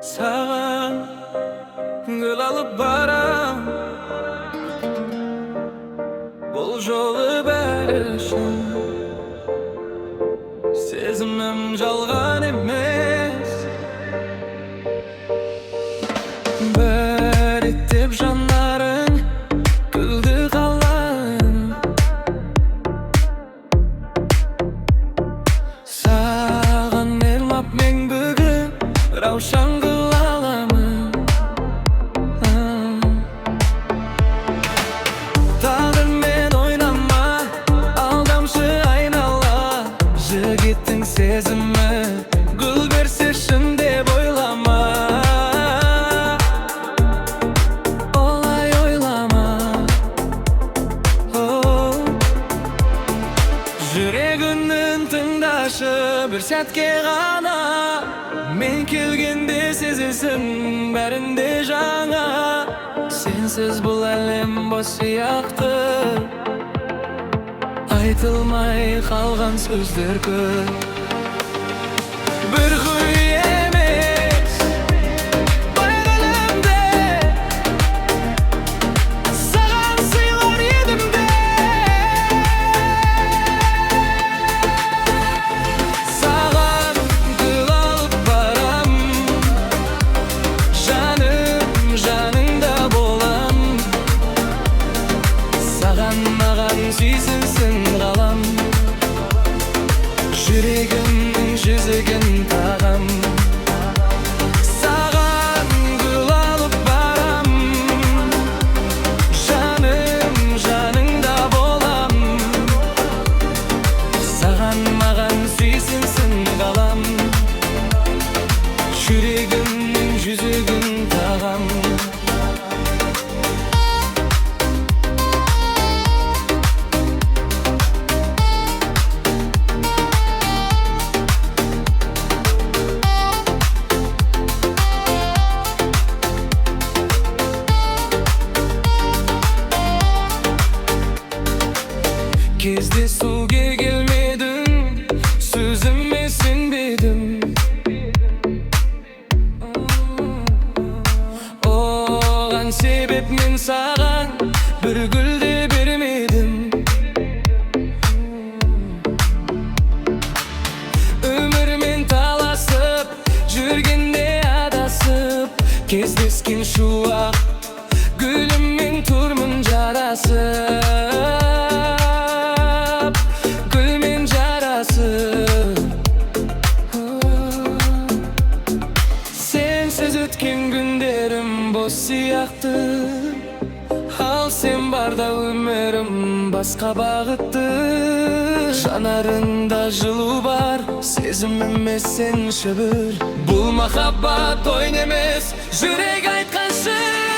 Sağan gül alıp baram, bol jolu berişim. Sezimim жалған емес, bir etip жанарың күлді қалайын. Саған ерлап мен бүгін раушан қыла аламын. Тағдырмен ойнама, алдамшы айнала. Жігіттің сезімі гүл берсе шын деп ойлама. Олай ойлама. Жүрегіңнің тыңдашы бір сәтке ғана. Мен келгенде сезесің бәрінде жаңа. Сенсіз бұл әлем бос сияқты, айтылмай қалған сөздер көп. Бір құй емес бар әлемде, саған сыйлар едім де. Саған гүл алып барам, жаным жаныңда болам. Саған маған сүйсінсін қалам, жүрегімнің жүзігін тағам. Саған гүл алып барам, жаным жаныңда болам. Саған маған сүйсінсін қалам, жүрегімнің жүзігін тағам. Кездесуге келмедің, сөзіме сенбедім. Оған себеп мен саған бір гүл де бермедім. Өмірмен таласып, жүргенде адасып, кездескен шуақ гүліммен тұрмын жарасып. Сенсіз өткен күндерім бос сияқты, ал сен барда өмірім басқа бағытты. Жанарында жылу бар, сезім емес сен шүбір. Бұл махаббат ойын емес, жүрек айтқан шын.